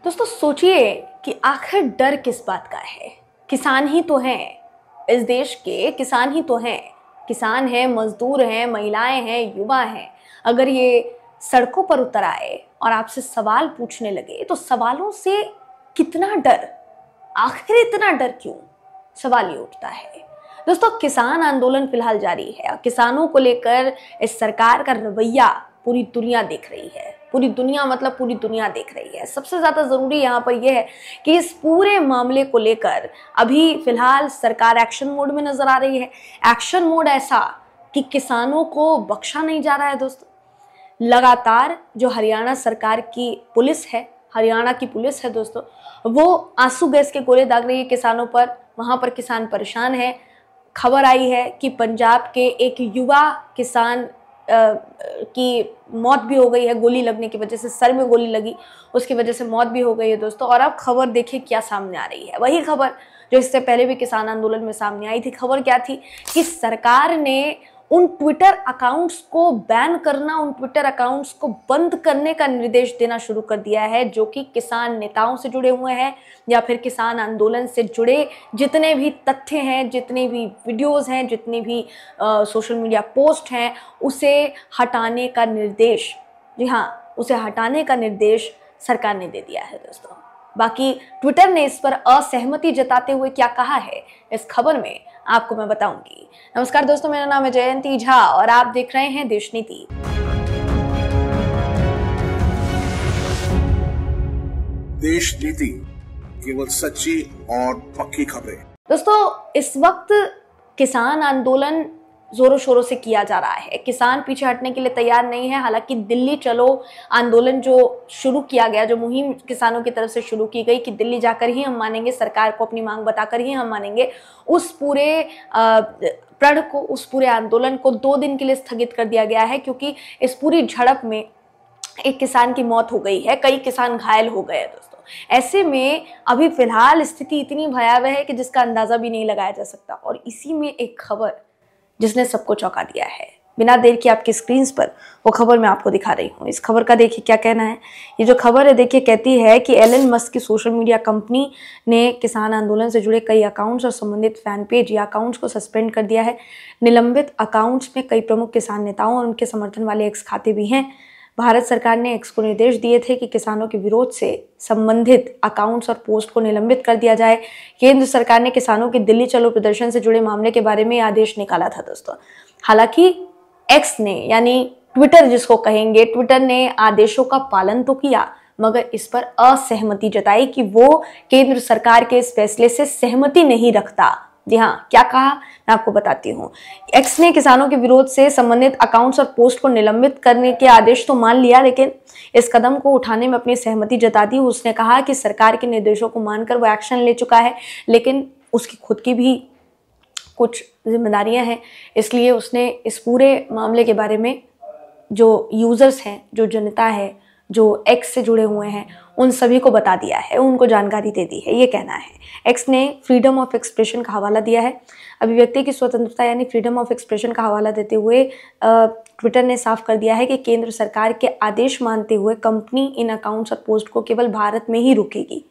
दोस्तों सोचिए कि आखिर डर किस बात का है। किसान ही तो हैं, इस देश के किसान ही तो हैं। किसान हैं, मजदूर हैं, महिलाएं हैं, युवा हैं। अगर ये सड़कों पर उतर आए और आपसे सवाल पूछने लगे तो सवालों से कितना डर, आखिर इतना डर क्यों, सवाल ये उठता है। दोस्तों किसान आंदोलन फिलहाल जारी है और किसानों को लेकर इस सरकार का रवैया पूरी दुनिया देख रही है। पूरी दुनिया मतलब पूरी दुनिया देख रही है। सबसे ज्यादा जरूरी यहाँ पर यह है कि इस पूरे मामले को लेकर अभी फिलहाल सरकार एक्शन मोड में नजर आ रही है। एक्शन मोड ऐसा कि किसानों को बख्शा नहीं जा रहा है। दोस्तों लगातार जो हरियाणा सरकार की पुलिस है, हरियाणा की पुलिस है दोस्तों, वो आंसू गैस के गोले दाग रही है किसानों पर। वहां पर किसान परेशान है। खबर आई है कि पंजाब के एक युवा किसान की मौत भी हो गई है, गोली लगने की वजह से, सर में गोली लगी, उसकी वजह से मौत भी हो गई है दोस्तों। और अब खबर देखिए क्या सामने आ रही है, वही खबर जो इससे पहले भी किसान आंदोलन में सामने आई थी। खबर क्या थी कि सरकार ने उन ट्विटर अकाउंट्स को बैन करना, उन ट्विटर अकाउंट्स को बंद करने का निर्देश देना शुरू कर दिया है जो कि किसान नेताओं से जुड़े हुए हैं या फिर किसान आंदोलन से जुड़े जितने भी तथ्य हैं, जितने भी वीडियोस हैं, जितने भी सोशल मीडिया पोस्ट हैं, उसे हटाने का निर्देश, जी हाँ, उसे हटाने का निर्देश सरकार ने दे दिया है दोस्तों। बाकी ट्विटर ने इस पर असहमति जताते हुए क्या कहा है, इस खबर में आपको मैं बताऊंगी। नमस्कार दोस्तों, मेरा नाम है जयंती झा और आप देख रहे हैं देश नीति। देश नीति, केवल सच्ची और पक्की खबरें। दोस्तों इस वक्त किसान आंदोलन जोरों शोरों से किया जा रहा है। किसान पीछे हटने के लिए तैयार नहीं है। हालांकि दिल्ली चलो आंदोलन जो शुरू किया गया, जो मुहिम किसानों की तरफ से शुरू की गई कि दिल्ली जाकर ही हम मानेंगे, सरकार को अपनी मांग बताकर ही हम मानेंगे, उस पूरे प्रण को, उस पूरे आंदोलन को 2 दिन के लिए स्थगित कर दिया गया है क्योंकि इस पूरी झड़प में एक किसान की मौत हो गई है, कई किसान घायल हो गए हैं दोस्तों। ऐसे में अभी फिलहाल स्थिति इतनी भयावह है कि जिसका अंदाजा भी नहीं लगाया जा सकता। और इसी में एक खबर जिसने सबको चौंका दिया है, बिना देर की आपकी स्क्रीन पर वो खबर मैं आपको दिखा रही हूँ। इस खबर का देखिए क्या कहना है। ये जो खबर है देखिए कहती है कि एलन मस्क की सोशल मीडिया कंपनी ने किसान आंदोलन से जुड़े कई अकाउंट्स और संबंधित फैन पेज या अकाउंट्स को सस्पेंड कर दिया है। निलंबित अकाउंट्स में कई प्रमुख किसान नेताओं और उनके समर्थन वाले एक्स खाते भी हैं। भारत सरकार ने एक्स को निर्देश दिए थे कि किसानों के विरोध से संबंधित अकाउंट्स और पोस्ट को निलंबित कर दिया जाए। केंद्र सरकार ने किसानों के दिल्ली चलो प्रदर्शन से जुड़े मामले के बारे में आदेश निकाला था दोस्तों। हालांकि एक्स ने, यानी ट्विटर जिसको कहेंगे, ट्विटर ने आदेशों का पालन तो किया मगर इस पर असहमति जताई कि वो केंद्र सरकार के इस फैसले से सहमति नहीं रखता। जी हाँ, क्या कहा मैं आपको बताती हूँ। एक्स ने किसानों के विरोध से संबंधित अकाउंट्स और पोस्ट को निलंबित करने के आदेश तो मान लिया, लेकिन इस कदम को उठाने में अपनी सहमति जता दी। उसने कहा कि सरकार के निर्देशों को मानकर वो एक्शन ले चुका है, लेकिन उसकी खुद की भी कुछ जिम्मेदारियां हैं, इसलिए उसने इस पूरे मामले के बारे में जो यूजर्स हैं, जो जनता है, जो एक्स से जुड़े हुए हैं, उन सभी को बता दिया है, उनको जानकारी दे दी है, ये कहना है। एक्स ने फ्रीडम ऑफ एक्सप्रेशन का हवाला दिया है। अभिव्यक्ति की स्वतंत्रता यानी फ्रीडम ऑफ एक्सप्रेशन का हवाला देते हुए ट्विटर ने साफ कर दिया है कि केंद्र सरकार के आदेश मानते हुए कंपनी इन अकाउंट्स और पोस्ट को केवल भारत में ही रोकेगी।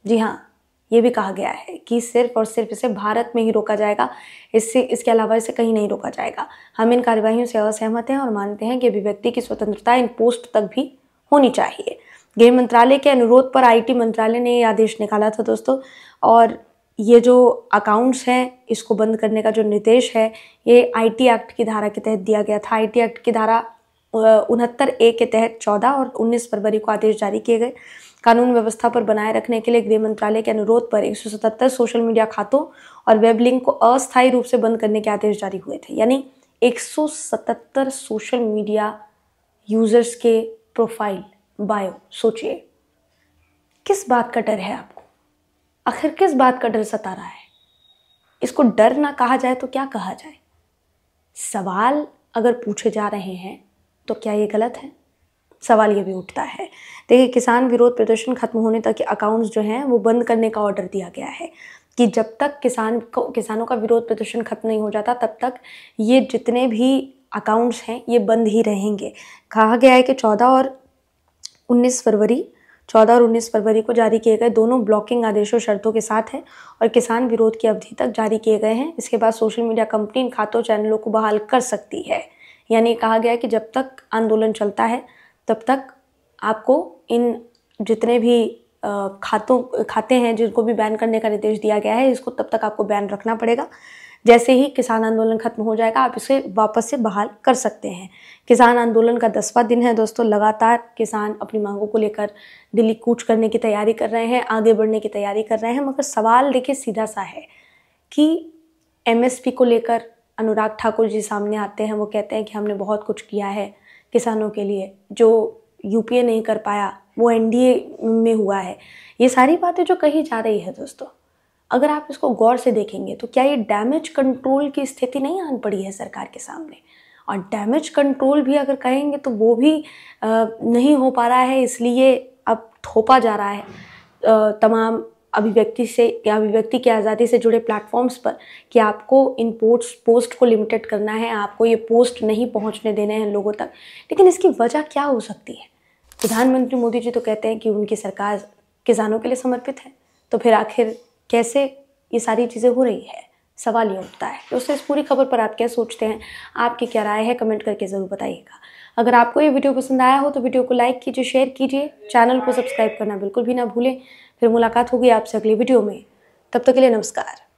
जी हाँ, ये भी कहा गया है कि सिर्फ और सिर्फ इसे भारत में ही रोका जाएगा, इसके अलावा इसे कहीं नहीं रोका जाएगा। हम इन कार्यवाहियों से असहमत हैं और मानते हैं कि अभिव्यक्ति की स्वतंत्रता इन पोस्ट तक भी होनी चाहिए। गृह मंत्रालय के अनुरोध पर आईटी मंत्रालय ने ये आदेश निकाला था दोस्तों। और ये जो अकाउंट्स हैं, इसको बंद करने का जो निर्देश है, ये आईटी एक्ट की धारा के तहत दिया गया था। आईटी एक्ट की धारा 69A के तहत 14 और 19 फरवरी को आदेश जारी किए गए। कानून व्यवस्था पर बनाए रखने के लिए गृह मंत्रालय के अनुरोध पर 177 सोशल मीडिया खातों और वेब लिंक को अस्थायी रूप से बंद करने के आदेश जारी हुए थे। यानी 177 सोशल मीडिया यूजर्स के प्रोफाइल, बायो। सोचिए किस बात का डर है आपको, आखिर किस बात का डर सता रहा है। इसको डर ना कहा जाए तो क्या कहा जाए। सवाल अगर पूछे जा रहे हैं तो क्या ये गलत है? सवाल ये भी उठता है। देखिए, किसान विरोध प्रदर्शन खत्म होने तक के अकाउंट्स जो हैं वो बंद करने का ऑर्डर दिया गया है कि जब तक किसानों का विरोध प्रदर्शन खत्म नहीं हो जाता तब तक ये जितने भी अकाउंट्स हैं ये बंद ही रहेंगे। कहा गया है कि 14 और 19 फरवरी 14 और 19 फरवरी को जारी किए गए दोनों ब्लॉकिंग आदेशों शर्तों के साथ हैं और किसान विरोध की अवधि तक जारी किए गए हैं। इसके बाद सोशल मीडिया कंपनी इन खातों चैनलों को बहाल कर सकती है। यानी कहा गया है कि जब तक आंदोलन चलता है तब तक आपको इन जितने भी खाते हैं जिनको भी बैन करने का निर्देश दिया गया है, इसको तब तक आपको बैन रखना पड़ेगा। जैसे ही किसान आंदोलन खत्म हो जाएगा आप इसे वापस से बहाल कर सकते हैं। किसान आंदोलन का 10वां दिन है दोस्तों। लगातार किसान अपनी मांगों को लेकर दिल्ली कूच करने की तैयारी कर रहे हैं, आगे बढ़ने की तैयारी कर रहे हैं। मगर सवाल देखिए सीधा सा है कि MSP को लेकर अनुराग ठाकुर जी सामने आते हैं, वो कहते हैं कि हमने बहुत कुछ किया है किसानों के लिए, जो UPA नहीं कर पाया वो NDA में हुआ है। ये सारी बातें जो कही जा रही है दोस्तों, अगर आप इसको गौर से देखेंगे तो क्या ये डैमेज कंट्रोल की स्थिति नहीं आन पड़ी है सरकार के सामने। और डैमेज कंट्रोल भी अगर कहेंगे तो वो भी नहीं हो पा रहा है, इसलिए अब थोपा जा रहा है तमाम अभिव्यक्ति की आज़ादी से जुड़े प्लेटफॉर्म्स पर कि आपको इन पोस्ट को लिमिटेड करना है, आपको ये पोस्ट नहीं पहुंचने देने हैं लोगों तक। लेकिन इसकी वजह क्या हो सकती है? प्रधानमंत्री मोदी जी तो कहते हैं कि उनकी सरकार किसानों के लिए समर्पित है, तो फिर आखिर कैसे ये सारी चीज़ें हो रही है? सवाल ये उठता है। दोस्तों इस पूरी खबर पर आप क्या सोचते हैं, आपकी क्या राय है, कमेंट करके ज़रूर बताइएगा। अगर आपको ये वीडियो पसंद आया हो तो वीडियो को लाइक कीजिए, शेयर कीजिए, चैनल को सब्सक्राइब करना बिल्कुल भी ना भूलें। फिर मुलाकात होगी आपसे अगली वीडियो में। तब तक के लिए नमस्कार।